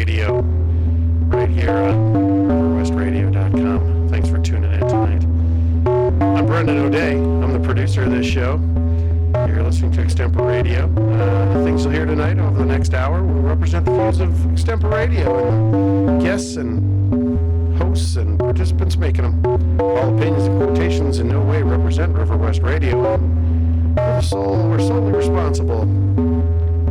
Radio right here on riverwestradio.com. Thanks for tuning in tonight. I'm Brendan O'Day. I'm the producer of this show. You're listening to Extempo Radio. The things you'll hear tonight over the next hour will represent the views of Extempo Radio and guests and hosts and participants making them. All opinions and quotations in no way represent River West Radio. We're solely responsible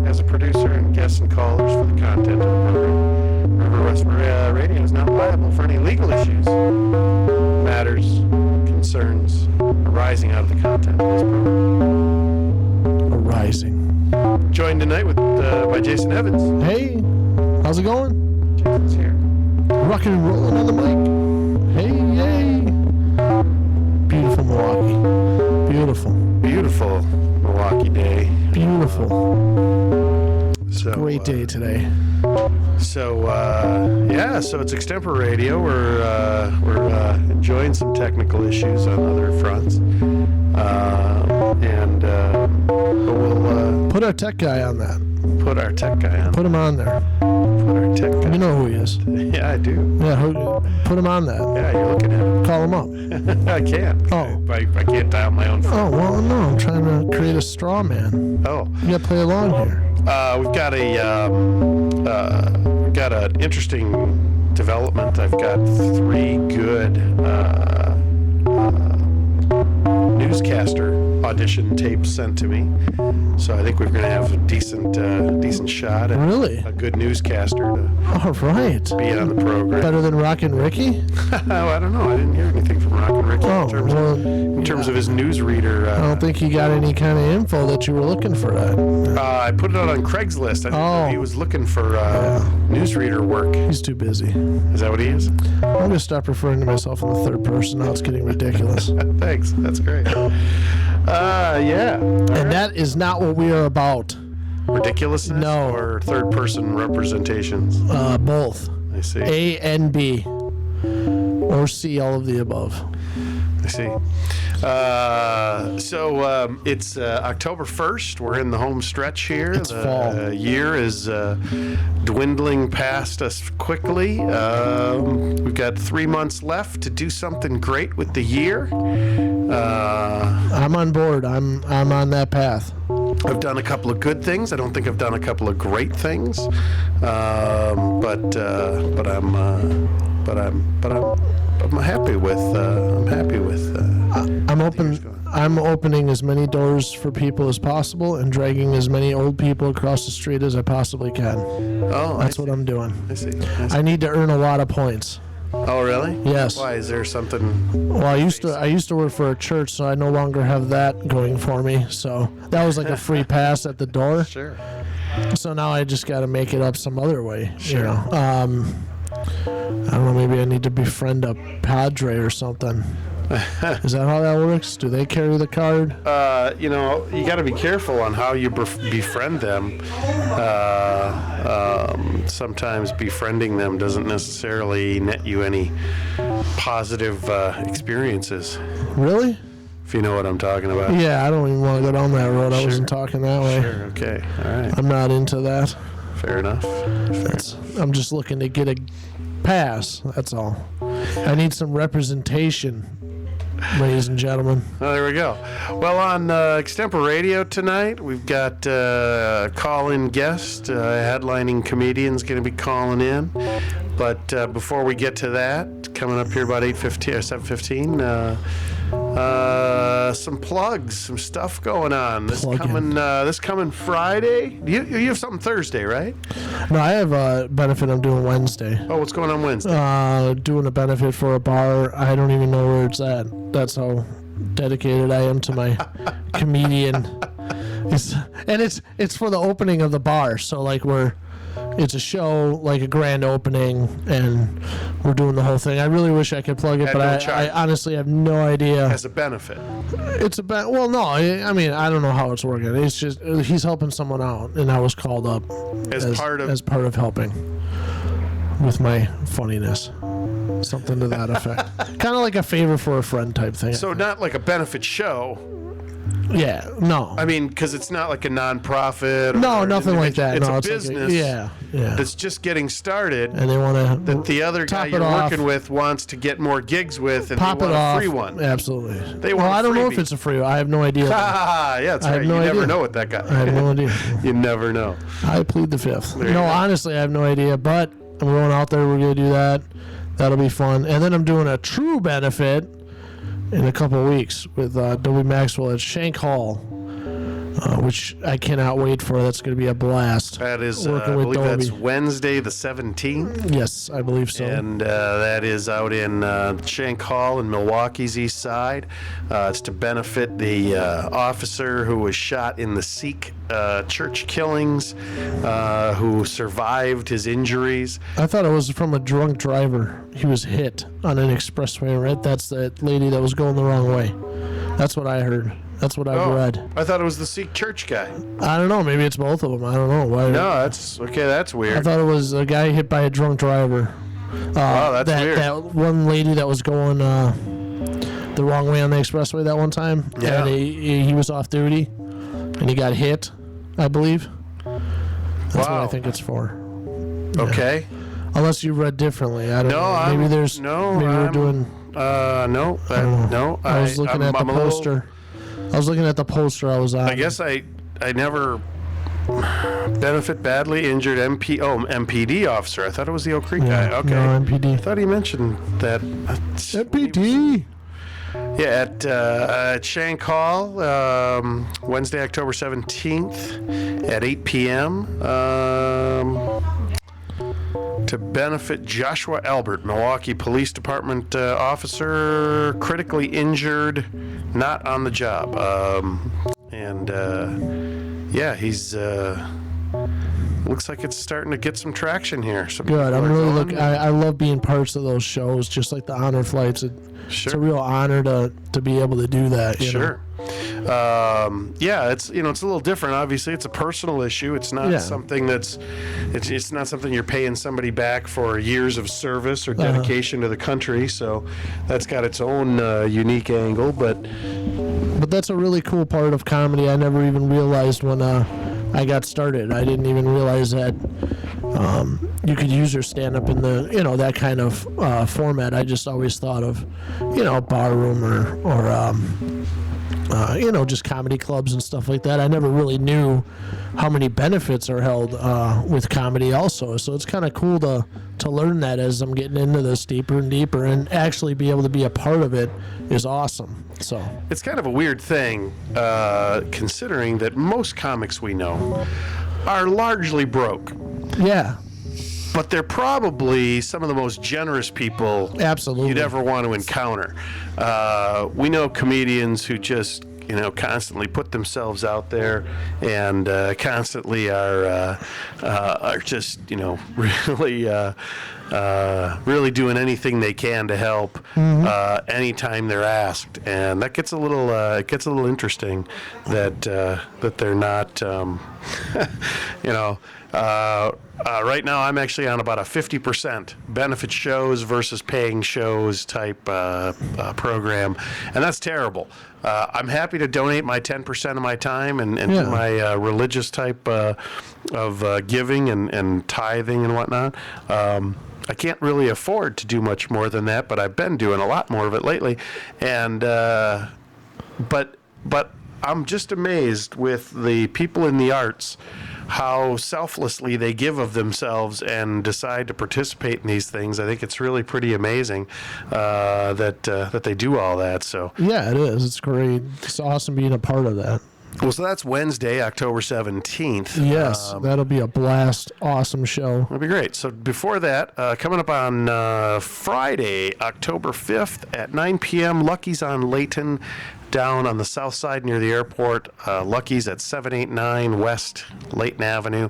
as a producer and guests and callers for the content of the program. River West Radio is not liable for any legal issues, matters, concerns arising out of the content of this program. Arising. Joined tonight by Jason Evans. Hey, how's it going? Jason's here. Rocking and rolling on the mic. Hey, yay. Beautiful Milwaukee. Beautiful. Beautiful Milwaukee day. Beautiful. So, great day today. So it's Extempo Radio. We're enjoying some technical issues on other fronts, and we'll put our tech guy on that. Put our tech guy on. Put him on there. Put our tech guy. You know who he is. Yeah, I do. Yeah, put him on that. Yeah, you're looking at him. Call him up. I can't. Oh. I can't dial my own phone. Oh, well, no, I'm trying to create a straw man. Oh. You gotta play along here. We've got an interesting development. I've got 3 good newscaster audition tapes sent to me, so I think we're going to have a decent shot at really a good newscaster to all right. be on the program. Better than Rockin' Ricky? I don't know. I didn't hear anything from Rockin' Ricky in terms of his newsreader. I don't think he got any kind of info that you were looking for. I put it out on Craigslist. I didn't know he was looking for newsreader work. He's too busy. Is that what he is? I'm going to stop referring to myself in the third person. Now it's getting ridiculous. Thanks. That's great. Yeah. And that is not what we are about. Ridiculousness? No. Or third person representations? Both. I see. A and B. Or C, all of the above. I see. It's October 1st. We're in the home stretch here. It's fall. The year is dwindling past us quickly. We've got 3 months left to do something great with the year. I'm on board. I'm on that path. I've done a couple of good things. I don't think I've done a couple of great things, but I'm happy with. I'm opening as many doors for people as possible and dragging as many old people across the street as I possibly can. Oh, that's what I'm doing. I see. I need to earn a lot of points. Oh, really? Yes. Why? Is there something? Well, I used to work for a church, so I no longer have that going for me. So that was like a free pass at the door. Sure. So now I just got to make it up some other way. Sure. You know? I don't know. Maybe I need to befriend a padre or something. Is that how that works? Do they carry the card? You got to be careful on how you befriend them. Sometimes befriending them doesn't necessarily net you any positive experiences. Really? If you know what I'm talking about. Yeah, I don't even want to go down that road. I wasn't talking that way. Sure, okay. All right. I'm not into that. Fair enough. I'm just looking to get a pass, that's all. I need some representation, ladies and gentlemen. Oh, there we go. Well, on Extempo Radio tonight, we've got a call-in guest, headlining comedian's going to be calling in. But before we get to that, coming up here about 8:15 or 7:15, some plugs, some stuff going on. This coming Friday. You have something Thursday, right? No, I have a benefit I'm doing Wednesday. Oh, what's going on Wednesday? Doing a benefit for a bar. I don't even know where it's at. That's how dedicated I am to my comedian. It's for the opening of the bar. So like it's a show, like a grand opening, and we're doing the whole thing. I really wish I could plug it, but I honestly have no idea. As a benefit. Well, no, I mean, I don't know how it's working. It's just, he's helping someone out, and I was called up as part of helping with my funniness. Something to that effect. Kind of like a favor for a friend type thing. So not like a benefit show. Yeah, no. I mean, because it's not like a nonprofit. No, nothing like that. It's no, a business. Yeah. That's just getting started. And they want to. That the other guy you're working with wants to get more gigs with, and pop they want a free one. Absolutely. Well, I don't know if it's a free one. I have no idea. Yeah, that's right. You never know with that guy. I have no idea. You never know. I plead the fifth. No, honestly, I have no idea. But I'm going out there. We're going to do that. That'll be fun. And then I'm doing a true benefit in a couple of weeks with W. Maxwell at Shank Hall, which I cannot wait for. That's going to be a blast. That is, I believe that's Wednesday the 17th. Yes, I believe so. And that is out in Shank Hall in Milwaukee's East Side. It's to benefit the officer who was shot in the Sikh church killings, who survived his injuries. I thought it was from a drunk driver. He was hit on an expressway, right? That's the lady that was going the wrong way. That's what I heard. That's what I've read. I thought it was the Sikh church guy. I don't know. Maybe it's both of them. I don't know. Why? No, that's okay. That's weird. I thought it was a guy hit by a drunk driver. Wow, that's weird. That one lady that was going the wrong way on the expressway that one time. Yeah. And he was off duty, and he got hit, I believe. That's what I think it's for. Yeah. Okay. Unless you read differently. I don't know. Maybe there's... No, maybe we're doing... No. No. I was looking at the poster. I was looking at the poster I was on. I guess I never benefit badly injured MPD officer. I thought it was the Oak Creek guy. Okay. No, MPD. I thought he mentioned that. MPD. Yeah, at Shank Hall, Wednesday, October 17th at 8 p.m. To benefit Joshua Albert, Milwaukee Police Department officer, critically injured, not on the job. He's looks like it's starting to get some traction here. Good. I'm really looking. I love being parts of those shows, just like the honor flights. It's a real honor to be able to do that. Sure. It's it's a little different. Obviously, it's a personal issue. It's not something that's it's not something you're paying somebody back for years of service or dedication to the country. So that's got its own unique angle. But that's a really cool part of comedy. I never even realized when I got started. I didn't even realize that you could use your stand-up in the that kind of format. I just always thought of barroom or just comedy clubs and stuff like that. I never really knew how many benefits are held with comedy also. So it's kind of cool to learn that as I'm getting into this deeper and deeper, and actually be able to be a part of it is awesome. So it's kind of a weird thing, considering that most comics we know are largely broke. Yeah. But they're probably some of the most generous people absolutely you'd ever want to encounter. We know comedians who just constantly put themselves out there and constantly are just really doing anything they can to help anytime they're asked, and that gets a little interesting that they're not right now I'm actually on about a 50% benefit shows versus paying shows type program, and that's terrible. I'm happy to donate my 10% of my time and do my religious type of giving and tithing and whatnot. I can't really afford to do much more than that, but I've been doing a lot more of it lately. And but I'm just amazed with the people in the arts, how selflessly they give of themselves and decide to participate in these things. I think it's really pretty amazing that they do all that. So yeah, it is. It's great. It's awesome being a part of that. Well, so that's Wednesday, October 17th. Yes, that'll be a blast. Awesome show. That'll be great. So before that, coming up on Friday, October 5th at 9 p.m., Lucky's on Layton, down on the south side near the airport. Lucky's at 789 West Layton Avenue.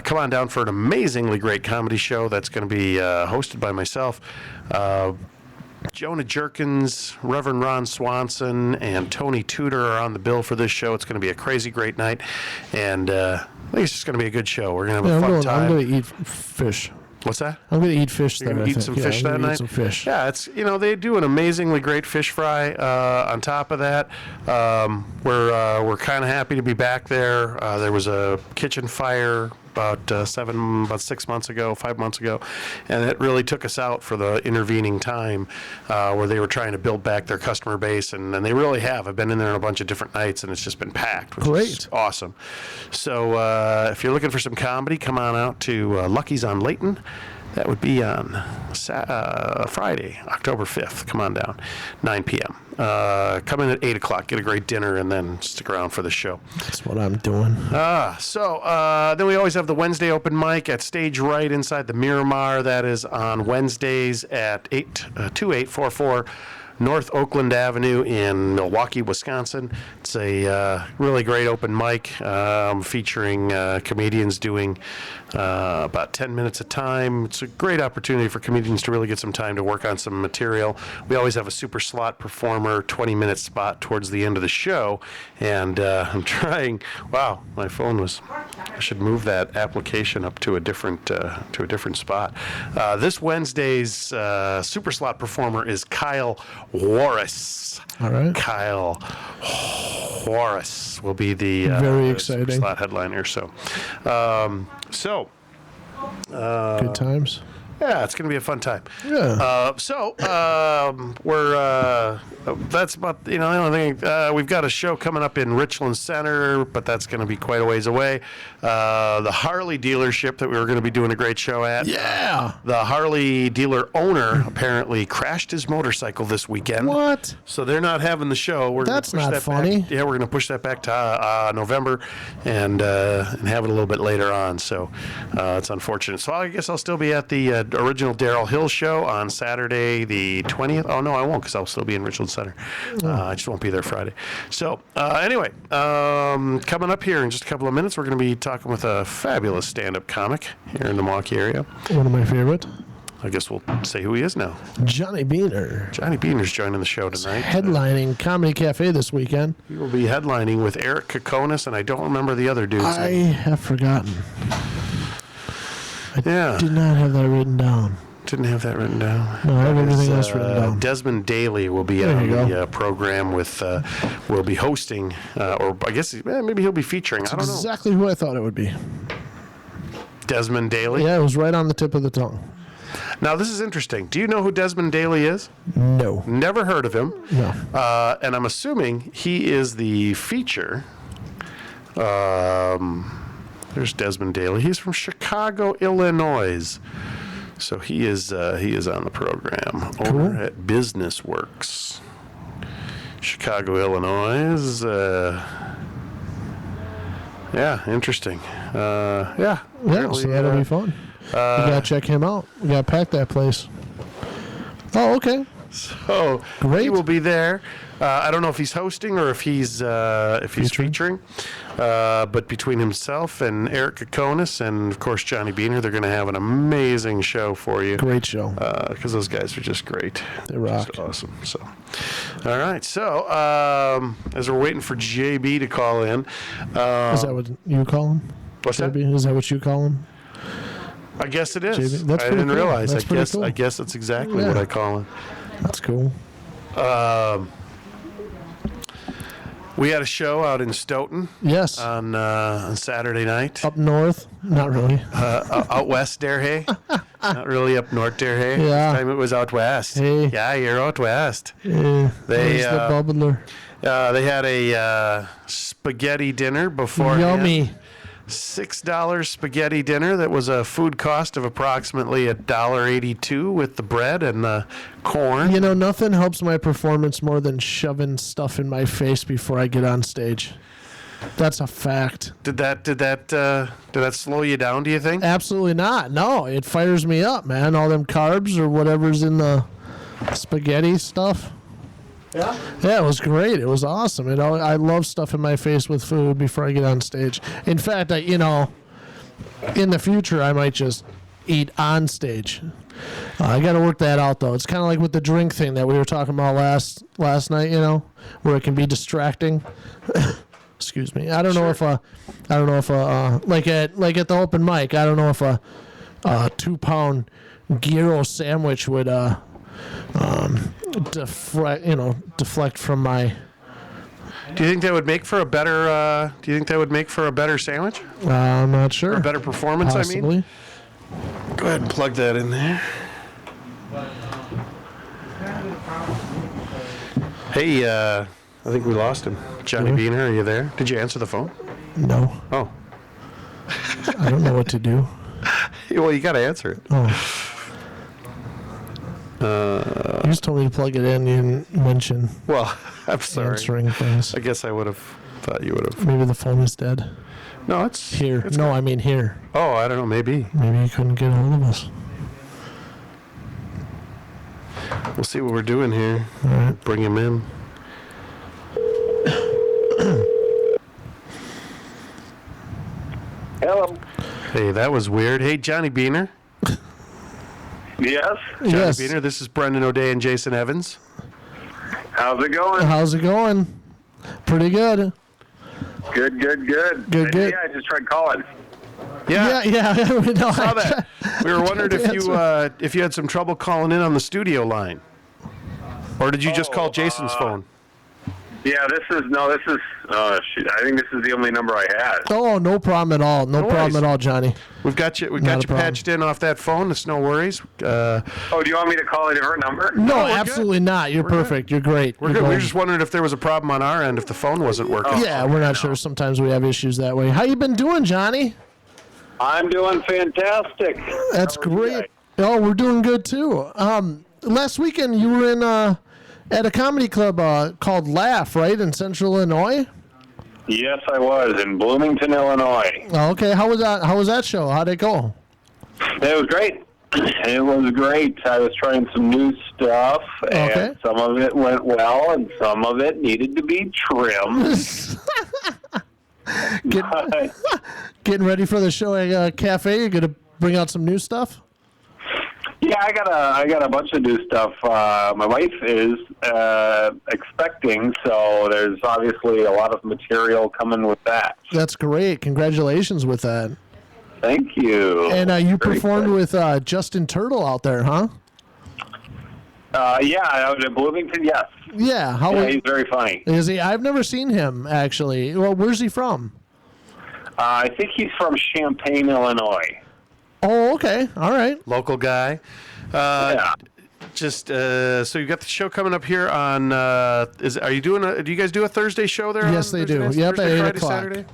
Come on down for an amazingly great comedy show that's going to be hosted by myself. Jonah Jerkins, Reverend Ron Swanson, and Tony Tudor are on the bill for this show. It's going to be a crazy great night, and I think it's just going to be a good show. We're going to have a fun time. I'm going to eat fish. What's that? I'm going to eat fish there. Eat some fish that night? Some fish. Yeah, it's they do an amazingly great fish fry. On top of that, we're kind of happy to be back there. There was a kitchen fire about 5 months ago, and it really took us out for the intervening time where they were trying to build back their customer base, and they really have. I've been in there on a bunch of different nights, and it's just been packed, which is awesome. So if you're looking for some comedy, come on out to Lucky's on Layton. That would be on Friday, October 5th. Come on down, 9 p.m. Come in at 8 o'clock, get a great dinner, and then stick around for the show. That's what I'm doing. So then we always have the Wednesday open mic at Stage Right inside the Miramar. That is on Wednesdays at 2844 North Oakland Avenue in Milwaukee, Wisconsin. It's a really great open mic featuring comedians doing about 10 minutes a time. It's a great opportunity for comedians to really get some time to work on some material. We always have a super slot performer, 20-minute spot towards the end of the show. And I'm trying, wow, my phone was, I should move that application up to a different spot. This Wednesday's super slot performer is Kyle Warris. All right. Kyle Warris will be the very exciting super slot headliner. So, good times. Yeah, it's going to be a fun time. Yeah. We're that's about the only thing. We've got a show coming up in Richland Center, but that's going to be quite a ways away. The Harley dealership that we were going to be doing a great show at. Yeah. The Harley dealer owner apparently crashed his motorcycle this weekend. What? So they're not having the show. That's not funny. Yeah, we're going to push that back to November and have it a little bit later on. So it's unfortunate. So I guess I'll still be at the original Darrell Hill show on Saturday the 20th. Oh, no, I won't, because I'll still be in Richland Center. I just won't be there Friday. So anyway, coming up here in just a couple of minutes, we're going to be talking with a fabulous stand-up comic here in the Milwaukee area. One of my favorite. I guess we'll say who he is now. Johnny Beaner. Johnny Beaner's joining the show tonight. Headlining Comedy Cafe this weekend. He will be headlining with Eric Kokonis, and I don't remember the other dude's name. I have forgotten. I did not have that written down. Didn't have that written down. No, I have everything else written down. Desmond Daly will be on the program with, will be hosting, or I guess maybe he'll be featuring. I don't know. Exactly who I thought it would be. Desmond Daly? Yeah, it was right on the tip of the tongue. Now, this is interesting. Do you know who Desmond Daly is? No. Never heard of him. No. And I'm assuming he is the feature. There's Desmond Daly. He's from Chicago, Illinois. So he is on the program over at Business Works, Chicago, Illinois. Yeah, interesting. So that'll be fun. We gotta check him out. We gotta pack that place. Oh, okay. So great. He will be there. I don't know if he's hosting or if he's featuring. But between himself and Eric Kokonis and, of course, Johnny Beaner, they're going to have an amazing show for you. Great show. Because those guys are just great. They rock. Just awesome. So, all right. So, as we're waiting for JB to call in. Is that what you call him? What's JB? that? Is that what you call him? I guess it is. JB? That's I didn't realize. That's I guess that's exactly what I call him. That's cool. We had a show out in Stoughton. Yes. On Saturday night. Up north? Not really. Out west there, hey? Not really up north there, hey? Yeah. This time it was out west. Hey. Yeah, you're out west. Yeah. They the bubbler. They had a spaghetti dinner beforehand. Yummy. $6 spaghetti dinner that was a food cost of approximately $1.82 with the bread and the corn. You know, nothing helps my performance more than shoving stuff in my face before I get on stage. That's a fact. Did that slow you down, do you think? Absolutely not. No, it fires me up, man. All them carbs or whatever's in the spaghetti stuff. Yeah? Yeah, it was great. It was awesome. I love stuff in my face with food before I get on stage. In fact, in the future, I might just eat on stage. I got to work that out, though. It's kind of like with the drink thing that we were talking about last night, where it can be distracting. Excuse me. I don't know if like at the open mic, I don't know if a 2-pound gyro sandwich would deflect from my. Do you think that would make for a better? Sandwich? I'm not sure. Or a better performance. Possibly. I mean. Go ahead and plug that in there. Hey, I think we lost him. Johnny Beaner, are you there? Did you answer the phone? No. Oh. I don't know what to do. Well, you got to answer it. Oh. You just told me to plug it in. You didn't mention. Well, I'm sorry. Answering things. I guess I would have thought you would have. Maybe the phone is dead. No, it's here. It's no, good. I mean here. Oh, I don't know. Maybe. Maybe you couldn't get a hold of us. We'll see what we're doing here. All right. Bring him in. Hello. Hey, that was weird. Hey, Johnny Beaner. Yes? Johnny Beaner, this is Brendan O'Day and Jason Evans. How's it going? How's it going? Pretty good. Good. Good. Yeah, I just tried calling. Yeah. We know. Saw that. We were wondering if you had some trouble calling in on the studio line. Or did you just call Jason's phone? Yeah, this is, I think this is the only number I had. Oh, no problem at all. No problem at all, Johnny. We've got you patched in off that phone. It's no worries. Do you want me to call a different number? No, absolutely not. You're perfect. You're great. We're good. We were just wondering if there was a problem on our end, if the phone wasn't working. Yeah, we're not sure. Sometimes we have issues that way. How you been doing, Johnny? I'm doing fantastic. That's great. Oh, we're doing good, too. Last weekend, you were in at a comedy club called Laugh, right, in Central Illinois? Yes, I was in Bloomington, Illinois. Oh, okay. How was that show? How'd it go? It was great. It was great. I was trying some new stuff, and some of it went well, and some of it needed to be trimmed. Getting ready for the show at Cafe? You gonna bring out some new stuff? Yeah, I got a bunch of new stuff. My wife is expecting, so there's obviously a lot of material coming with that. That's great. Congratulations with that. Thank you. And you performed with Justin Turtle out there, huh? Yeah, I was in Bloomington, yes. Yeah, he's very funny. Is he? I've never seen him, actually. Well, where's he from? I think he's from Champaign, Illinois. Oh, okay. All right. Local guy. Yeah. Just so you got the show coming up here on. Do you guys do a Thursday show there? Yes, they do. Yep, Thursday, at 8 Friday, o'clock. Saturday?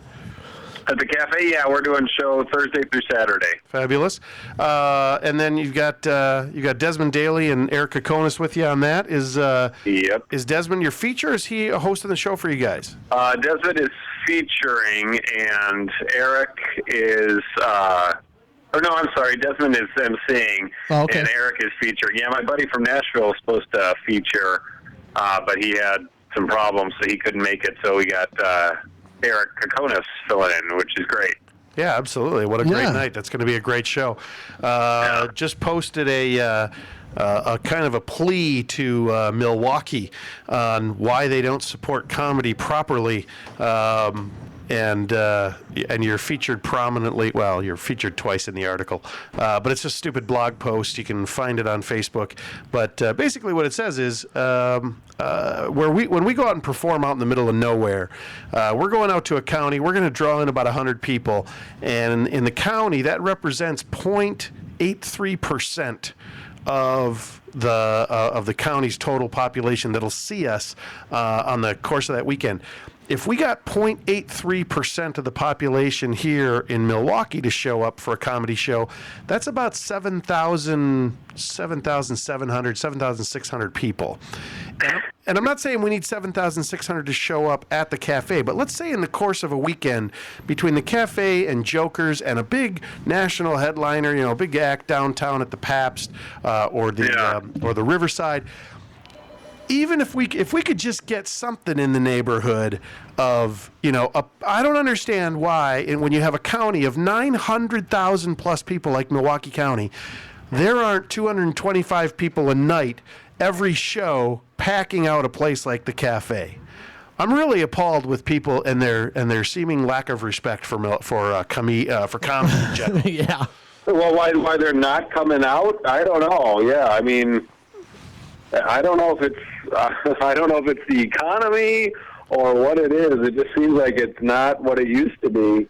At the cafe, yeah, we're doing show Thursday through Saturday. Fabulous. And then you've got Desmond Daly and Eric Kokonis with you on that. Yep. Is Desmond your feature? Or is he hosting the show for you guys? Desmond is featuring, and Eric is. I'm sorry. Desmond is emceeing, and Eric is featuring. Yeah, my buddy from Nashville was supposed to feature, but he had some problems, so he couldn't make it. So we got Eric Kokonis filling in, which is great. Yeah, absolutely. What a great night. That's going to be a great show. Just posted a kind of a plea to Milwaukee on why they don't support comedy properly. And you're featured prominently. Well, you're featured twice in the article, but it's a stupid blog post. You can find it on Facebook. But basically, what it says is, when we go out and perform out in the middle of nowhere, we're going out to a county. We're going to draw in about 100 people, and in the county, that represents 0.83% of the county's total population that'll see us on the course of that weekend. If we got 0.83% of the population here in Milwaukee to show up for a comedy show, that's about 7,600 people. And I'm not saying we need 7,600 to show up at the cafe, but let's say in the course of a weekend between the cafe and Jokers and a big national headliner, a big act downtown at the Pabst or the Riverside. Even if we could just get something in the neighborhood of, I don't understand why, and when you have a county of 900,000 plus people like Milwaukee County, there aren't 225 people a night every show packing out a place like the cafe. I'm really appalled with people and their seeming lack of respect for comedy in general. Yeah. Well, why they're not coming out? I don't know. Yeah, I mean, I don't know if it's the economy or what it is. It just seems like it's not what it used to be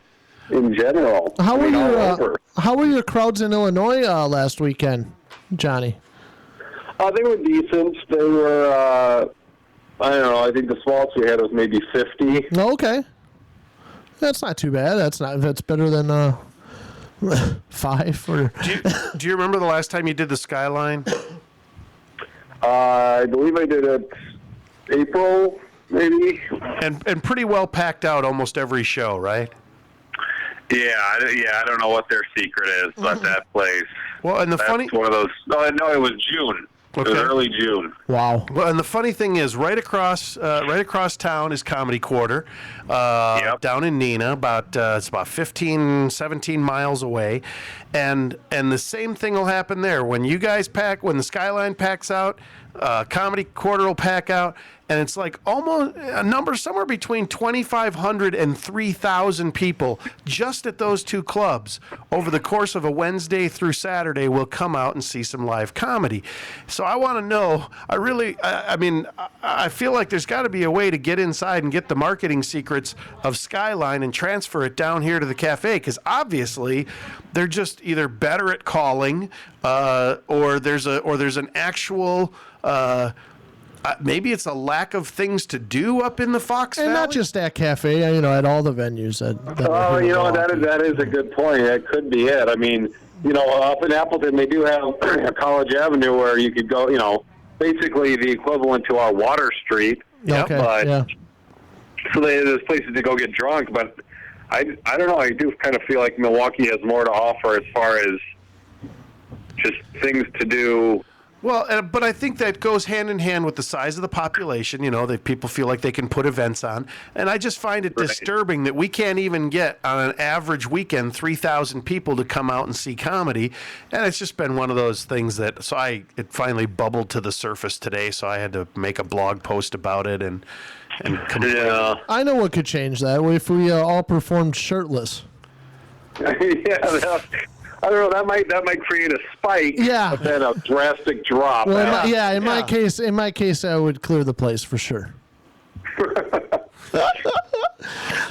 in general. How were your crowds in Illinois last weekend, Johnny? They were decent. They were, I don't know, I think the smallest we had was maybe 50. Oh, okay. That's not too bad. That's better than 5. Or do you remember the last time you did the Skyline? I believe I did it April, maybe. And pretty well packed out almost every show, right? Yeah, I don't know what their secret is, but that place. Well, and that's one of those. No, it was June. Okay. It was early June. Wow. Well, and the funny thing is, right across town is Comedy Quarter, down in Neenah, it's about 15, 17 miles away, and the same thing will happen there. When you guys when the Skyline packs out, Comedy Quarter will pack out, and it's like almost a number somewhere between 2,500 and 3,000 people just at those two clubs over the course of a Wednesday through Saturday will come out and see some live comedy. So I want to know, I feel like there's got to be a way to get inside and get the marketing secrets of Skyline and transfer it down here to the cafe, because obviously they're just either better at calling or there's an actual maybe it's a lack of things to do up in the Fox Valley. And not just at cafe, at all the venues. That is a good point. That could be it. I mean, up in Appleton, they do have a College Avenue where you could go, basically the equivalent to our Water Street. Okay, yeah. So there's places to go get drunk, but I don't know. I do kind of feel like Milwaukee has more to offer as far as just things to do. Well, but I think that goes hand in hand with the size of the population, that people feel like they can put events on. And I just find it disturbing that we can't even get, on an average weekend, 3,000 people to come out and see comedy. And it's just been one of those things it finally bubbled to the surface today, so I had to make a blog post about it and complain. Yeah. I know what could change that, if we all performed shirtless. Yeah, I don't know. That might create a spike, but then a drastic drop. Well, in my case, I would clear the place for sure.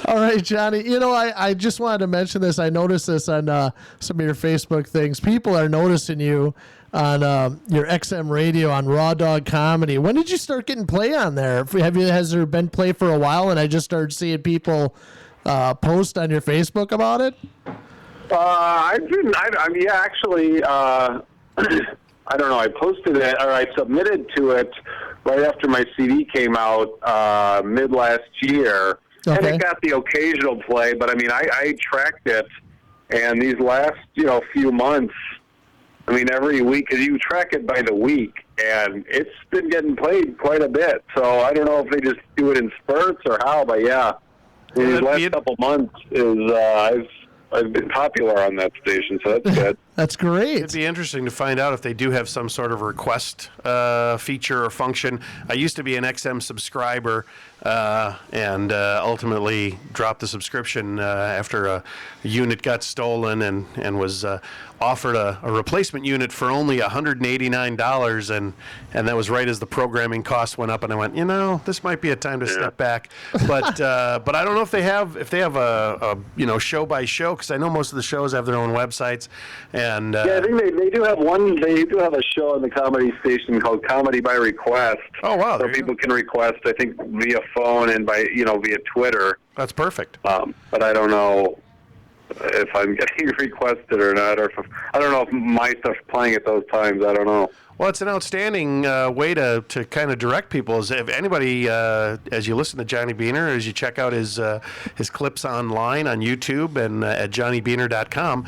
All right, Johnny. I just wanted to mention this. I noticed this on some of your Facebook things. People are noticing you on your XM radio on Raw Dog Comedy. When did you start getting play on there? Has there been play for a while, and I just started seeing people post on your Facebook about it? I don't know. I posted it, or I submitted to it right after my CD came out mid last year, and it got the occasional play. But I tracked it, and these last few months, every week, because you track it by the week, and it's been getting played quite a bit. So I don't know if they just do it in spurts or how, but these last couple months is I've been popular on that station, so that's good. That's great. It'd be interesting to find out if they do have some sort of request feature or function. I used to be an XM subscriber and ultimately dropped the subscription after a unit got stolen and was offered a replacement unit for only $189, and that was right as the programming costs went up, and I went, this might be a time to step back. But I don't know if they have a show by show, because I know most of the shows have their own websites. And I think they do have one. They do have a show on the comedy station called Comedy by Request. Oh wow! Where people can request, I think, via phone and by via Twitter. That's perfect. But I don't know if I'm getting requested or not, or I don't know if my stuff's playing at those times. I don't know. Well, it's an outstanding way to kind of direct people. If anybody, as you listen to Johnny Beaner, as you check out his clips online on YouTube and at JohnnyBeaner.com,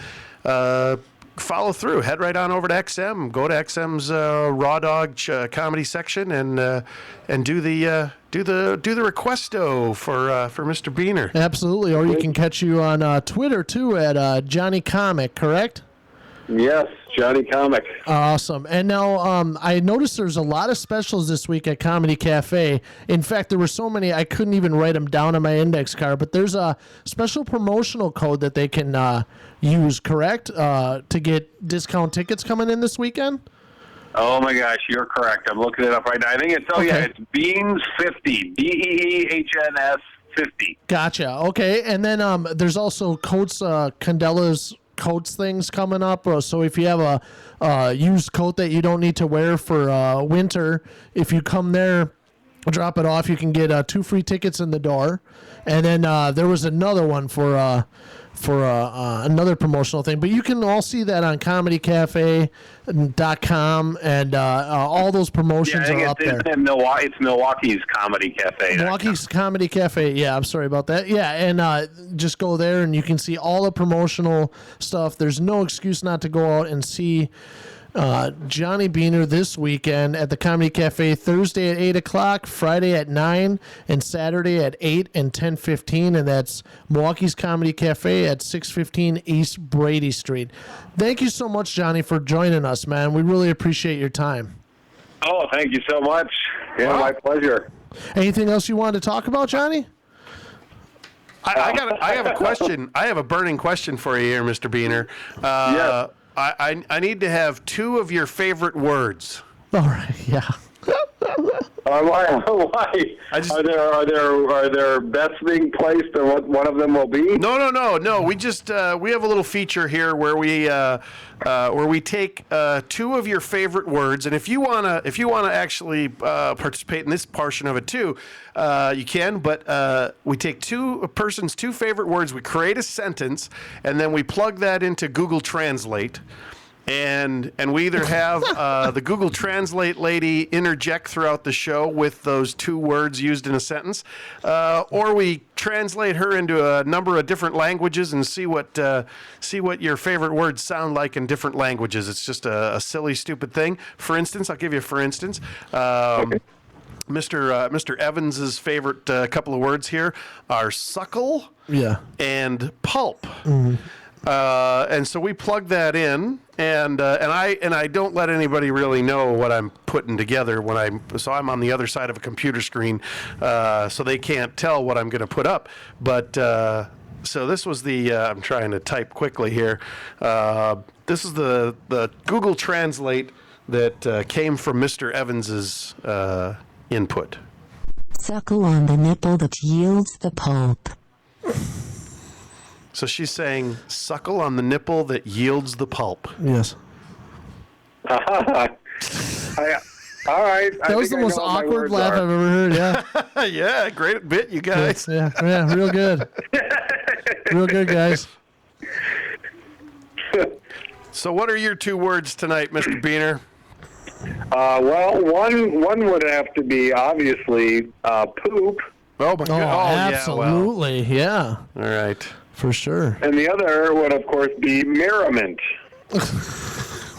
follow through. Head right on over to XM. Go to XM's Raw Dog comedy section and do the requesto for Mr. Beaner. Absolutely. Or you can catch you on Twitter too at Johnny Comic. Correct? Yes, Johnny Comic. Awesome. And now I noticed there's a lot of specials this week at Comedy Cafe. In fact, there were so many I couldn't even write them down on my index card, but there's a special promotional code that they can use, correct, to get discount tickets coming in this weekend? Oh my gosh, you're correct. I'm looking it up right now. I think it's it's Beans 50. BEEHNS 50. Gotcha. Okay. And then there's also Coats Candela's coats things coming up. So if you have a used coat that you don't need to wear for winter, if you come there, drop it off, you can get 2 free tickets in the door. And then there was another one for another promotional thing, but you can all see that on comedycafe.com, and all those promotions are up there. It's Milwaukee's Comedy Cafe. Milwaukee's Comedy Cafe. Yeah, I'm sorry about that. Yeah, and just go there and you can see all the promotional stuff. There's no excuse not to go out and see Johnny Beaner this weekend at the Comedy Cafe, Thursday at 8 o'clock, Friday at 9, and Saturday at 8 and 10:15, and that's Milwaukee's Comedy Cafe at 615 East Brady Street. Thank you so much, Johnny, for joining us, man. We really appreciate your time. Oh, thank you so much. Yeah, my pleasure. Anything else you wanted to talk about, Johnny? I have a question. I have a burning question for you here, Mr. Beaner. Yes. I need to have 2 of your favorite words. All right, yeah. Why? Are there bets being placed, or what one of them will be? No. We just we have a little feature here where we take 2 of your favorite words, and if you wanna actually participate in this portion of it too, you can. But we take a person's 2 favorite words, we create a sentence, and then we plug that into Google Translate. And we either have the Google Translate lady interject throughout the show with those 2 words used in a sentence, or we translate her into a number of different languages and see what your favorite words sound like in different languages. It's just a silly, stupid thing. For instance, I'll give you okay. Mr. Evans's favorite couple of words here are suckle, and pulp. Mm-hmm. And so we plug that in, and I don't let anybody really know what I'm putting together so I'm on the other side of a computer screen, so they can't tell what I'm going to put up. But so this was I'm trying to type quickly here. This is the Google Translate that came from Mr. Evans's input. Suckle on the nipple that yields the pulp. So she's saying, suckle on the nipple that yields the pulp. Yes. All right. That was the most awkward laugh I've ever heard, yeah. Yeah, great bit, you guys. Yeah, real good. Real good, guys. So what are your 2 words tonight, Mr. Beaner? Well, one would have to be, obviously, poop. Oh, my God. Absolutely, yeah. All right. For sure. And the other would, of course, be merriment.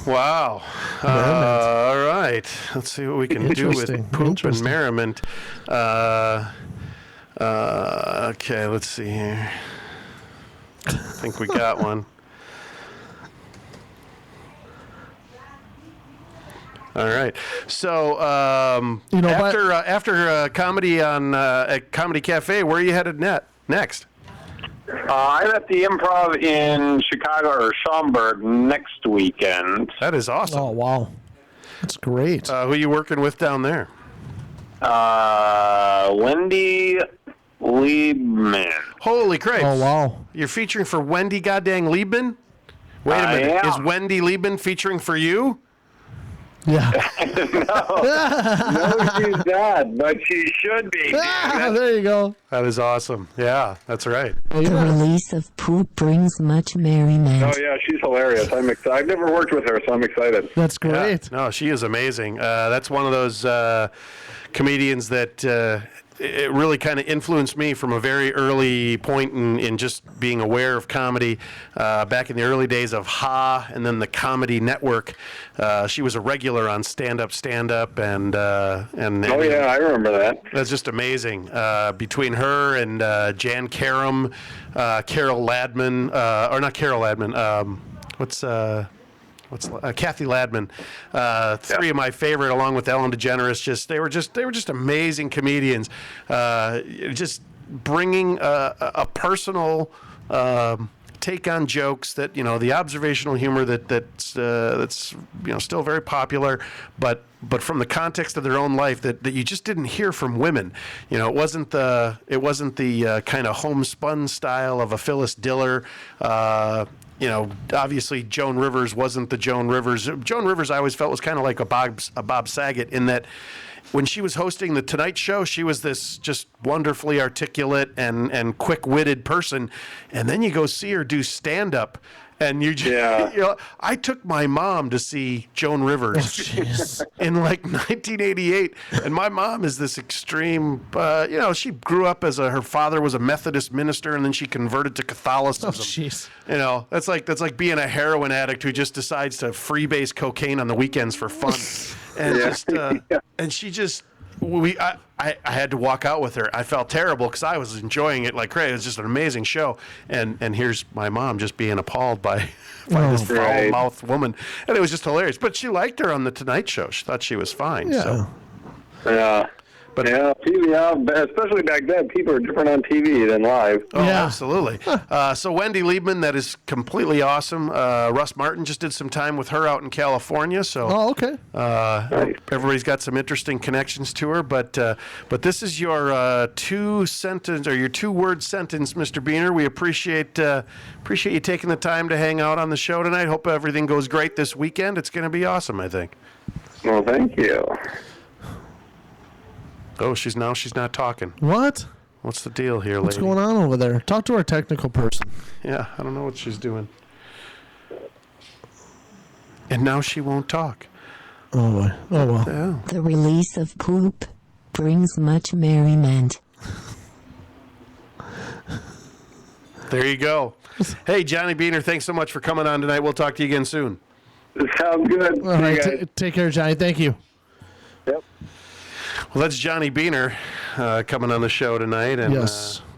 Wow. All right. Let's see what we can do with poop and merriment. Okay, let's see here. I think we got one. All right. So after comedy at Comedy Cafe, where are you headed next? I'm at the Improv in Chicago or Schaumburg next weekend. That is awesome. Oh, wow. That's great. Who are you working with down there? Wendy Liebman. Holy crap. Oh, wow. You're featuring for Wendy goddamn Liebman? Wait a minute. Is Wendy Liebman featuring for you? Yeah. No, she's not, but she should be. There you go. That is awesome. Yeah, that's right. The release of poop brings much merriment. Oh, yeah, she's hilarious. I'm excited. I've never worked with her, so I'm excited. That's great. Yeah. No, she is amazing. That's one of those comedians that it really kind of influenced me from a very early point in just being aware of comedy. Back in the early days of Ha and then the Comedy Network, she was a regular on Stand Up, and oh yeah, I remember that. That's just amazing. Between her and Jan Karam, Carol Ladman, or not Carol Ladman. Kathy Ladman, three of my favorite, along with Ellen DeGeneres. They were just amazing comedians. Just bringing a personal take on jokes that, the observational humor that's still very popular, but from the context of their own life that you just didn't hear from women. It wasn't the kind of homespun style of a Phyllis Diller. Obviously Joan Rivers wasn't the Joan Rivers. Joan Rivers, I always felt, was kind of like a Bob Saget, in that when she was hosting the Tonight Show, she was this just wonderfully articulate and quick-witted person. And then you go see her do stand-up, and you just, I took my mom to see Joan Rivers in like 1988, and my mom is this extreme. She grew up as her father was a Methodist minister, and then she converted to Catholicism. Oh, jeez. That's like being a heroin addict who just decides to freebase cocaine on the weekends for fun, and and she just. I had to walk out with her. I felt terrible because I was enjoying it like crazy. It was just an amazing show. And here's my mom just being appalled by this foul-mouthed woman. And it was just hilarious. But she liked her on the Tonight Show. She thought she was fine. Yeah. So. Yeah. But TV, especially back then, people are different on TV than live. Oh, yeah. Absolutely. So Wendy Liebman, that is completely awesome. Russ Martin just did some time with her out in California. So, okay. Everybody's got some interesting connections to her. But this is your two-word sentence, Mr. Beener. We appreciate you taking the time to hang out on the show tonight. Hope everything goes great this weekend. It's going to be awesome, I think. Well, thank you. Oh, she's not talking. What? What's the deal here, lady? What's going on over there? Talk to our technical person. Yeah, I don't know what she's doing. And now she won't talk. Oh, boy. Oh, well. Yeah. The release of poop brings much merriment. There you go. Hey, Johnny Beener, thanks so much for coming on tonight. We'll talk to you again soon. Sounds good. All right, take care, Johnny. Thank you. Yep. Well, that's Johnny Beener coming on the show tonight and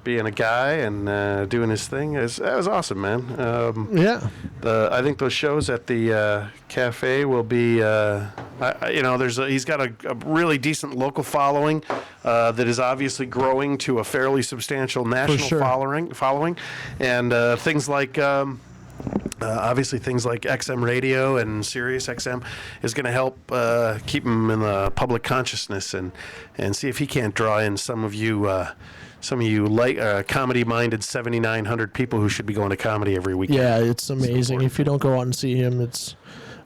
being a guy and doing his thing. That was awesome, man. I think those shows at the cafe will be, he's got a really decent local following that is obviously growing to a fairly substantial national following, and things like. Obviously, things like XM Radio and Sirius XM is going to help keep him in the public consciousness and see if he can't draw in some of you comedy-minded 7,900 people who should be going to comedy every weekend. Yeah, it's amazing. If you don't go out and see him, it's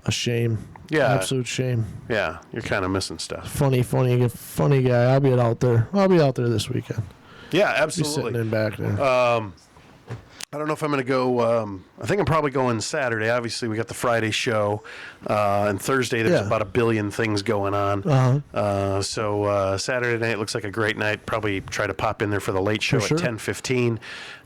a shame. Yeah, absolute shame. Yeah, you're kind of missing stuff. Funny guy. I'll be out there this weekend. Yeah, absolutely. Be sitting in back there. I don't know if I'm going to go. I think I'm probably going Saturday. Obviously, we got the Friday show, and Thursday there's about 1 billion things going on. So Saturday night looks like a great night. Probably try to pop in there for the late show at 10:15,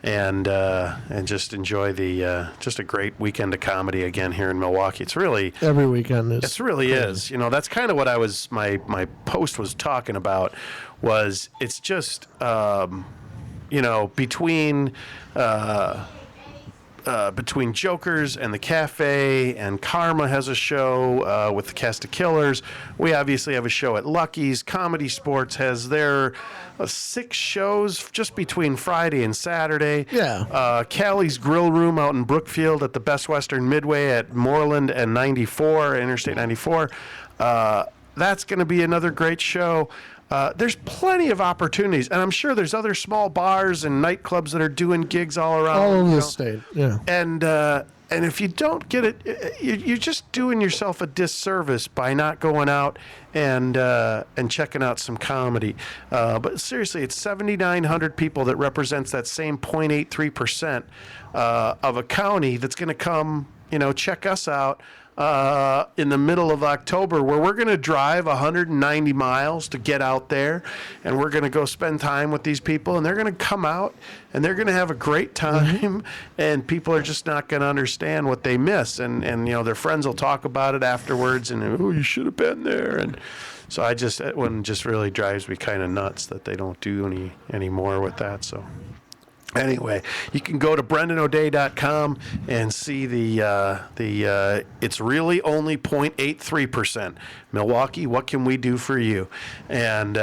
and just enjoy the just a great weekend of comedy again here in Milwaukee. It's really every weekend is. It really is. That's kind of what I was. My post was talking about. Was it's just. Between Jokers and the Cafe and Karma has a show with the cast of Killers. We obviously have a show at Lucky's. Comedy Sports has their 6 shows just between Friday and Saturday. Yeah. Callie's Grill Room out in Brookfield at the Best Western Midway at Moreland and Interstate 94. That's going to be another great show. There's plenty of opportunities, and I'm sure there's other small bars and nightclubs that are doing gigs all around. All over the state, yeah. And if you don't get it, you're just doing yourself a disservice by not going out and checking out some comedy. But seriously, it's 7,900 people that represents that same 0.83% of a county that's going to come, check us out. In the middle of October, where we're going to drive 190 miles to get out there, and we're going to go spend time with these people, and they're going to come out and they're going to have a great time, and people are just not going to understand what they miss, and their friends will talk about it afterwards, and you should have been there, and so that one just really drives me kind of nuts that they don't do any more with that. So Anyway, you can go to BrendanO'Day.com and see the it's really only 0.83%. Milwaukee, what can we do for you? And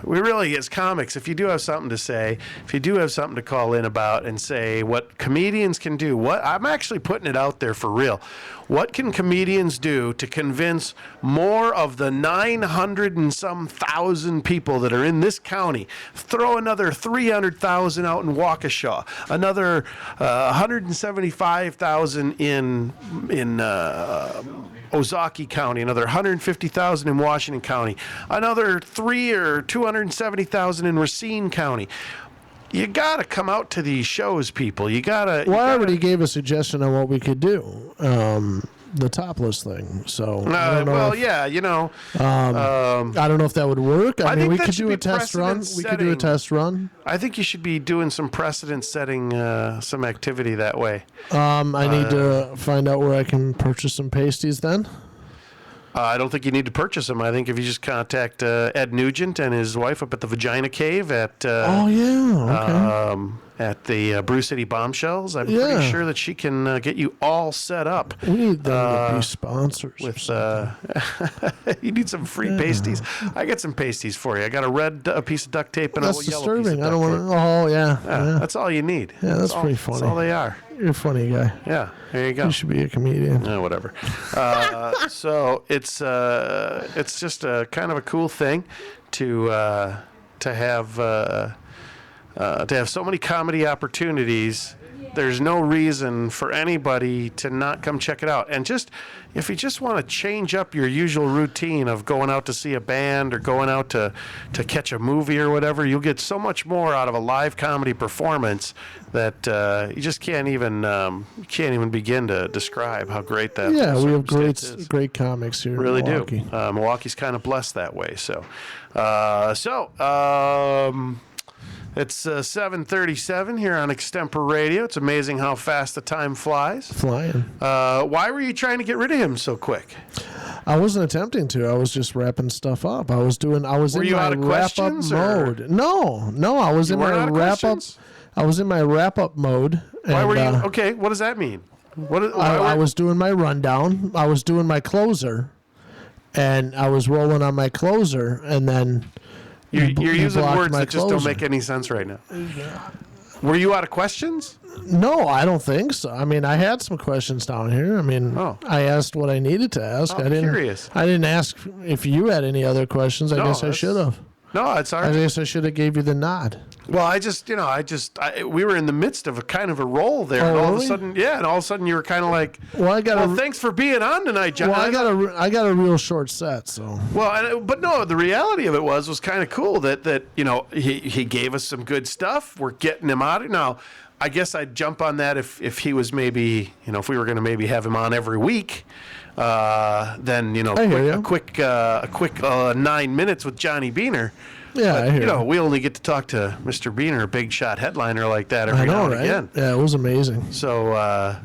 we really, as comics, if you do have something to say, if you do have something to call in about and say what comedians can do, I'm actually putting it out there for real. What can comedians do to convince more of the 900 and some thousand people that are in this county? Throw another 300,000 out in Waukesha, another 175,000 in Ozaukee County, another 150,000 in Washington County, another 270,000 in Racine County. You gotta come out to these shows, people. I already gave a suggestion on what we could do. The topless thing. So I don't know I don't know if that would work. I mean, we could do a test run. I think you should be doing some precedent-setting some activity that way. I need to find out where I can purchase some pasties then. I don't think you need to purchase them. I think if you just contact Ed Nugent and his wife up at the Vagina Cave at at the Brew City Bombshells, I'm pretty sure that she can get you all set up. We need them to be sponsors. With you need some free pasties. I got some pasties for you. I got a piece of duct tape and a yellow piece of duct tape. I don't want to. Oh yeah. That's all you need. Yeah, that's pretty funny. That's all they are. You're a funny guy. Yeah, there you go. You should be a comedian. Whatever. So it's just a kind of a cool thing to have so many comedy opportunities. There's no reason for anybody to not come check it out. And just if you just want to change up your usual routine of going out to see a band or going out to catch a movie or whatever, you'll get so much more out of a live comedy performance that you just can't even begin to describe how great that is. Yeah, we have great comics here. Really in Milwaukee. Do. Milwaukee's kind of blessed that way. It's 7:37 here on ExtempoRadio. It's amazing how fast the time flies. Flying. Why were you trying to get rid of him so quick? I wasn't attempting to. I was just wrapping stuff up. I was in my wrap-up mode. No, I was in my wrap-up. I was in my wrap-up mode. Why were you? Okay, what does that mean? I was doing my rundown. I was doing my closer, and I was rolling on my closer, and then. You're using words that just don't make any sense right now. Were you out of questions? No, I don't think so. I mean, I had some questions down here. I mean, I asked what I needed to ask. I'm curious. I didn't ask if you had any other questions. I guess I should have. No, it's all right. I guess I should have gave you the nod. Well, we were in the midst of a kind of a roll there, and all of a sudden, you were kind of like, "Well, thanks for being on tonight, John." Well, I got a real short set, so. Well, but no, the reality of it was kind of cool that he gave us some good stuff. We're getting him out now. I guess I'd jump on that if he was maybe if we were going to maybe have him on every week. Then a quick 9 minutes with Johnny Beaner. Yeah, I hear we only get to talk to Mr. Beaner, a big shot headliner like that every now and again. Yeah, it was amazing. So I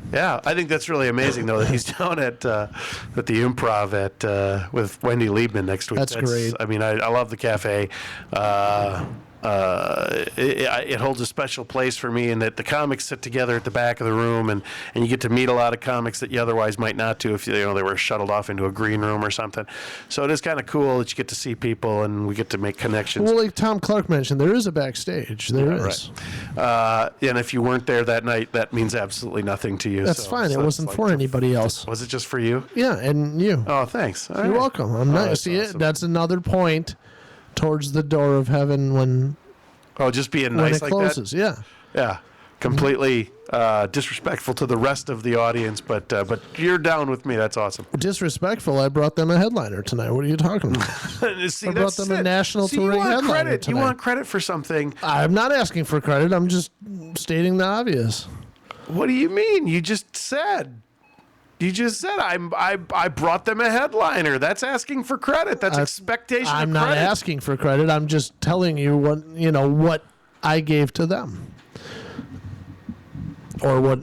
think that's really amazing though that he's down at the Improv with Wendy Liebman next week. That's great. I mean, I love the cafe. It holds a special place for me in that the comics sit together at the back of the room, and you get to meet a lot of comics that you otherwise might not do if they were shuttled off into a green room or something. So it is kind of cool that you get to see people and we get to make connections. Well, like Tom Clark mentioned, there is a backstage. There is. Right. And if you weren't there that night, that means absolutely nothing to you. That's fine. It wasn't for anybody else. Was it just for you? Yeah, and you. Oh, thanks. All You're right. welcome. I'm nice. See, awesome. That's another point towards the door of heaven when. Oh, just being nice like closes, that? Yeah. Yeah. Completely disrespectful to the rest of the audience, but you're down with me. That's awesome. Disrespectful? I brought them a headliner tonight. What are you talking about? See, I brought them a national touring headliner tonight. You want credit for something. I'm not asking for credit. I'm just stating the obvious. What do you mean? You just said I brought them a headliner. That's asking for credit. That's expectation of credit. I'm not asking for credit. I'm just telling you what I gave to them. Or what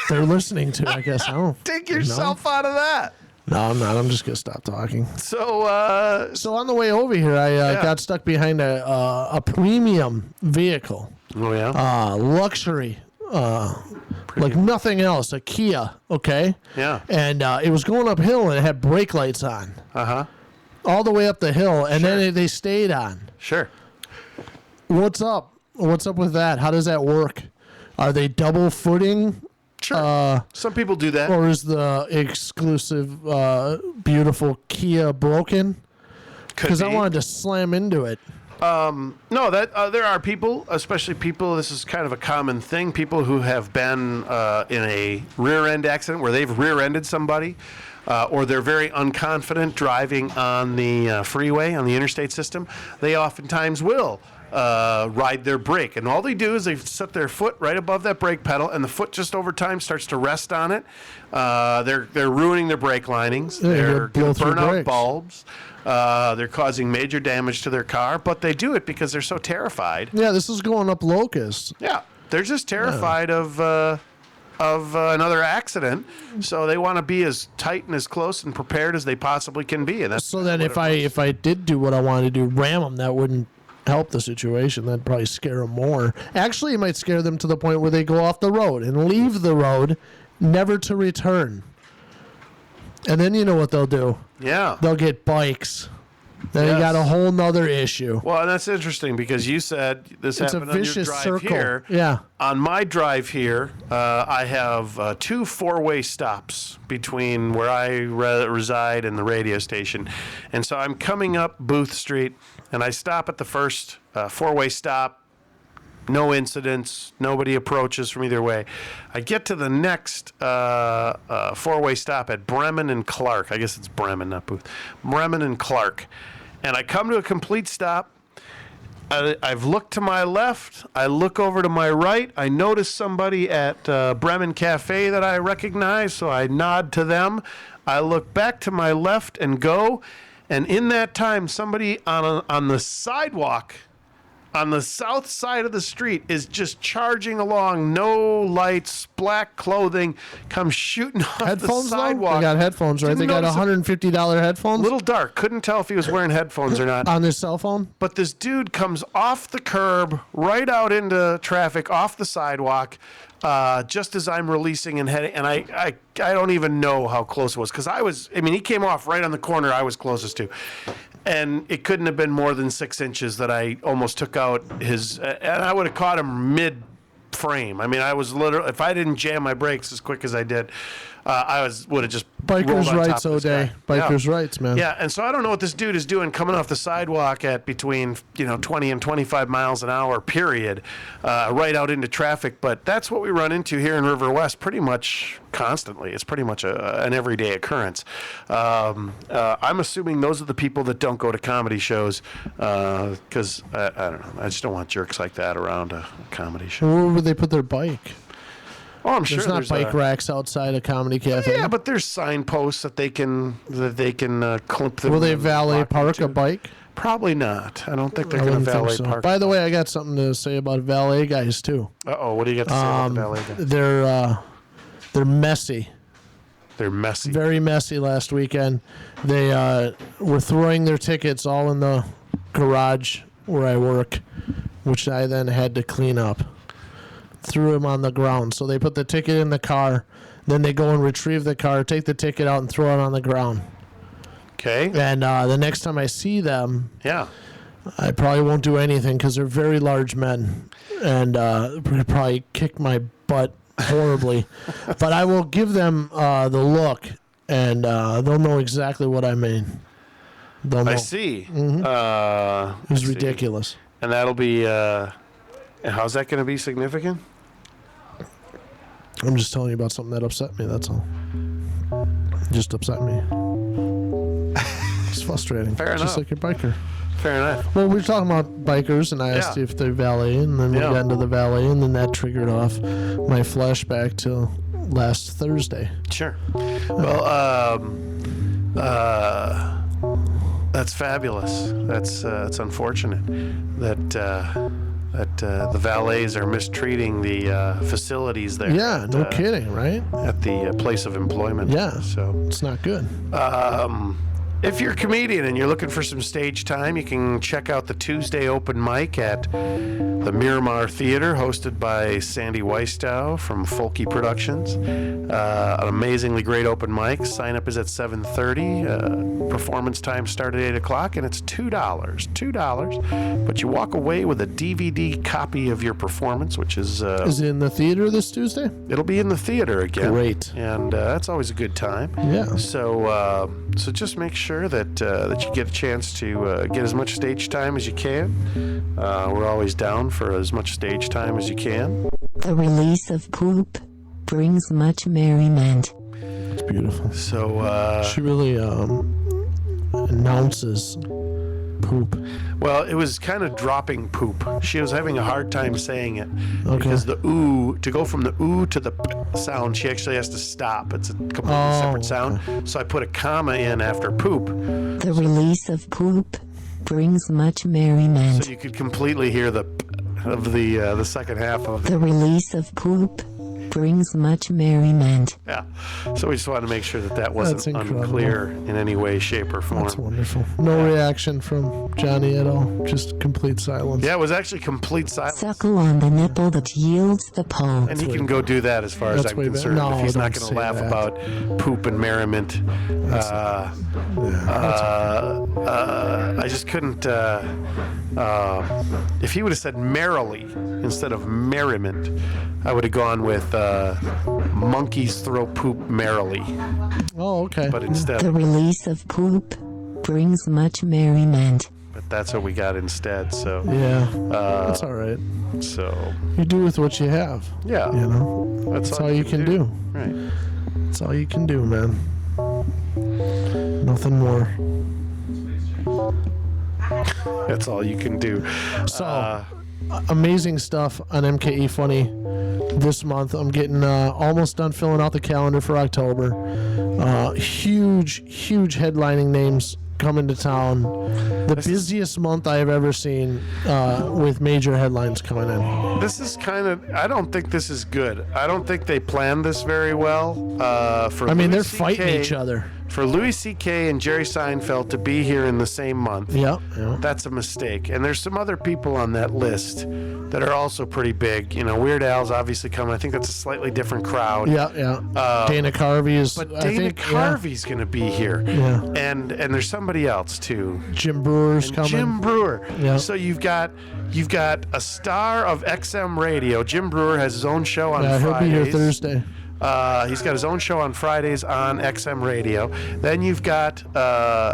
they're listening to, I guess. I don't take yourself out of that. No, I'm not. I'm just going to stop talking. So on the way over here, I got stuck behind a premium vehicle. Oh, yeah? Luxury. Like nothing else. A Kia, okay? Yeah. And it was going uphill and it had brake lights on. Uh-huh. All the way up the hill, and then they stayed on. Sure. What's up? What's up with that? How does that work? Are they double footing? Sure. Some people do that. Or is the exclusive, beautiful Kia broken? Because I wanted to slam into it. No, there are people, especially people, this is kind of a common thing, people who have been in a rear-end accident where they've rear-ended somebody, or they're very unconfident driving on the freeway, on the interstate system. They oftentimes will ride their brake. And all they do is they set their foot right above that brake pedal, and the foot just over time starts to rest on it. They're ruining their brake linings. They're going to burn out bulbs. They're causing major damage to their car, but they do it because they're so terrified. Yeah, this is going up Locust. Yeah, they're just terrified of another accident, so they want to be as tight and as close and prepared as they possibly can be. And that's so then if I did do what I wanted to do, ram them, that wouldn't help the situation. That'd probably scare them more. Actually, it might scare them to the point where they go off the road and leave the road, never to return. And then you know what they'll do? Yeah. They'll get bikes. Then you got a whole nother issue. Well, and that's interesting because you said this happened on your drive circle. Here. Yeah. On my drive here, I have 2 4-way stops between where I reside and the radio station. And so I'm coming up Booth Street, and I stop at the first 4-way stop. No incidents. Nobody approaches from either way. I get to the next 4-way stop at Bremen and Clark. I guess it's Bremen, not Booth. Bremen and Clark. And I come to a complete stop. I've looked to my left. I look over to my right. I notice somebody at Bremen Cafe that I recognize, so I nod to them. I look back to my left and go. And in that time, somebody on the sidewalk on the south side of the street is just charging along, no lights, black clothing, comes shooting off headphones the sidewalk. They got headphones, right? They got $150 headphones? Little dark. Couldn't tell if he was wearing headphones or not. On his cell phone? But this dude comes off the curb, right out into traffic, off the sidewalk, just as I'm releasing and heading. And I don't even know how close it was, because he came off right on the corner I was closest to. And it couldn't have been more than 6 inches that I almost took out his, and I would have caught him mid-frame. I mean, I was literally, if I didn't jam my brakes as quick as I did, would have just Bikers' rights, O'Day. Bikers' rights, man. Yeah, and so I don't know what this dude is doing coming off the sidewalk at between 20 and 25 miles an hour, period, right out into traffic. But that's what we run into here in River West pretty much constantly. It's pretty much an everyday occurrence. I'm assuming those are the people that don't go to comedy shows because, I don't know, I just don't want jerks like that around a comedy show. Where would they put their bike? Oh, I'm sure there's not bike racks outside a comedy cafe. Yeah, but there's signposts that they can clip them. Will they valet park a bike? Probably not. I don't think they're going to valet park. By the way, I got something to say about valet guys too. Uh-oh, what do you got to say about the valet guys? They're messy. They're messy. Very messy last weekend. They were throwing their tickets all in the garage where I work, which I then had to clean up. Threw them on the ground. So they put the ticket in the car, then they go and retrieve the car, take the ticket out, and throw it on the ground. Okay. And the next time I see them, I probably won't do anything because they're very large men, and probably kick my butt horribly. But I will give them the look, and they'll know exactly what I mean. I see. Mm-hmm. It was ridiculous. And that'll be... how's that going to be significant? I'm just telling you about something that upset me, that's all. Just upset me. It's frustrating. Fair enough. Just like your biker. Fair enough. Well, we were talking about bikers, and I asked you if they're valet, and then we got into the valet, and then that triggered off my flashback to last Thursday. Sure. Well, that's fabulous. That's unfortunate that the valets are mistreating the facilities there. Yeah, no kidding, right? At the place of employment. Yeah, so it's not good. If you're a comedian and you're looking for some stage time, you can check out the Tuesday open mic at the Miramar Theater, hosted by Sandy Weistow from Folky Productions. An amazingly great open mic. Sign up is at 7:30. Performance time start at 8 o'clock, and it's $2. But you walk away with a DVD copy of your performance, which is... Is it in the theater this Tuesday? It'll be in the theater again. Great. And that's always a good time. Yeah. So just make sure that you get a chance to get as much stage time as you can. We're always down for as much stage time as you can. The release of poop brings much merriment. It's beautiful. So she really announces poop. Well, it was kind of dropping poop. She was having a hard time saying it because the ooh, to go from the ooh to the p sound, she actually has to stop. It's a completely separate sound. Okay. So I put a comma in after poop. The release of poop brings much merriment. So you could completely hear the p of the second half of the release of poop brings much merriment. Yeah. So we just wanted to make sure that wasn't unclear in any way, shape, or form. That's wonderful. No reaction from Johnny at all. Just complete silence. Yeah, it was actually complete silence. Suckle on the nipple that yields the pole. And he can go do that as far as I'm concerned. No, if he's not going to laugh about poop and merriment. I just couldn't... if he would have said merrily instead of merriment, I would have gone with monkeys throw poop merrily. Oh, okay. But instead... The release of poop brings much merriment. But that's what we got instead, so... Yeah, that's all right. So... You do with what you have. Yeah. You know? That's all you can do. Right. That's all you can do, man. Nothing more. That's all you can do. So, amazing stuff on MKE Funny this month. I'm getting almost done filling out the calendar for October. Huge headlining names coming to town. The busiest month I have ever seen with major headlines coming in. This is kind of... I don't think this is good. I don't think they planned this very well. They're fighting each other. For Louis C.K. and Jerry Seinfeld to be here in the same month, that's a mistake. And there's some other people on that list that are also pretty big. You know, Weird Al's obviously coming. I think that's a slightly different crowd. Yeah. Dana Carvey is... But Dana Carvey's going to be here. Yeah. And there's somebody else, too. Jim Brewer's coming. Jim Brewer. Yeah. So you've got a star of XM Radio. Jim Brewer has his own show on Fridays. He'll be here Thursday. He's got his own show on Fridays on XM Radio. Then you've got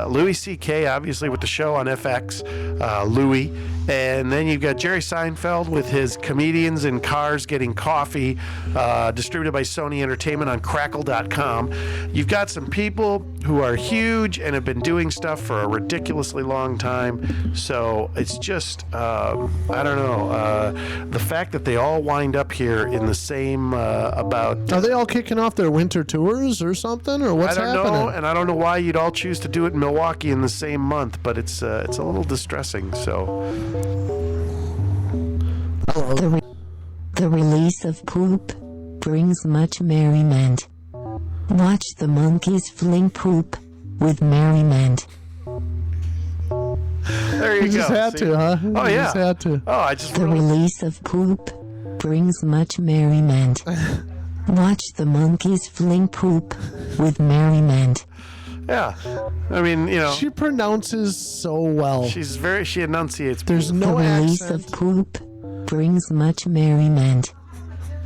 Louis C.K., obviously, with the show on FX, Louis. And then you've got Jerry Seinfeld with his Comedians in Cars Getting Coffee, distributed by Sony Entertainment on Crackle.com. You've got some people who are huge and have been doing stuff for a ridiculously long time. So it's just, I don't know, the fact that they all wind up here in the same about... Are they all kicking off their winter tours or something, or what's happening? I don't know, and I don't know why you'd all choose to do it in Milwaukee in the same month, but it's a little distressing, so... The release of poop brings much merriment. Watch the monkeys fling poop with merriment. There you go. Just had to, huh? Oh, yeah. Just had to. Oh, I just... The release of poop brings much merriment. Watch the monkeys fling poop with merriment. Yeah. I mean, you know... She pronounces so well. She enunciates. There's no accent. The release accent. of poop brings much merriment.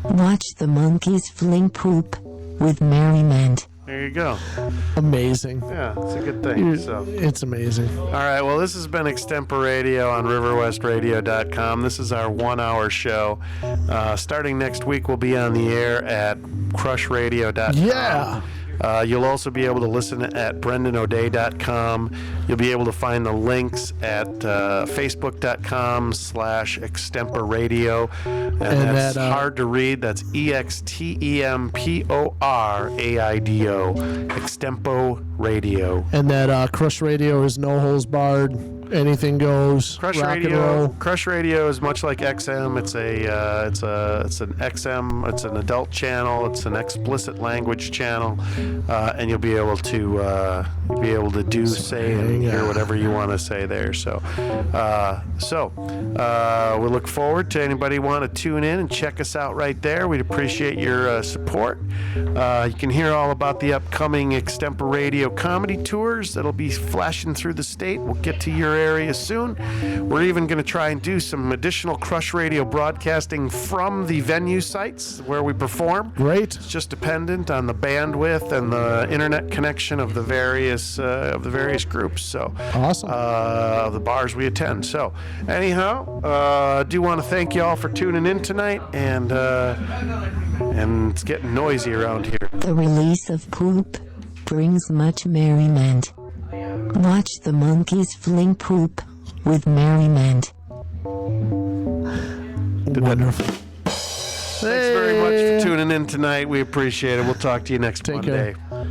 Watch the monkeys fling poop with merriment. There you go. Amazing. Yeah, it's a good thing. It's amazing. All right, well, this has been ExtempoRadio on RiverWestRadio.com. This is our 1 hour show. Starting next week, we'll be on the air at CrushRadio.com. Yeah. You'll also be able to listen at BrendanO'Day.com. You'll be able to find the links at Facebook.com/ExtempoRadio. And that's hard to read. That's ExtempoRadio. Extempo Radio. And that Crush Radio is no holds barred. Anything goes. Crush rock Radio. And roll. Crush Radio is much like XM. It's an XM. It's an adult channel. It's an explicit language channel. and you'll be able to do, say, and hear whatever you want to say there. So we look forward to anybody want to tune in and check us out right there. We'd appreciate your support. You can hear all about the upcoming ExtempoRadio comedy tours that'll be flashing through the state. We'll get to your area soon. We're even going to try and do some additional Crush Radio broadcasting from the venue sites where we perform. Great. It's just dependent on the bandwidth and the internet connection of the various groups. So awesome. The bars we attend. So anyhow, I do want to thank you all for tuning in tonight, and it's getting noisy around here. The release of poop brings much merriment. Watch the monkeys fling poop with merriment. Wonderful. Thanks very much for tuning in tonight. We appreciate it. We'll talk to you next Monday. Care.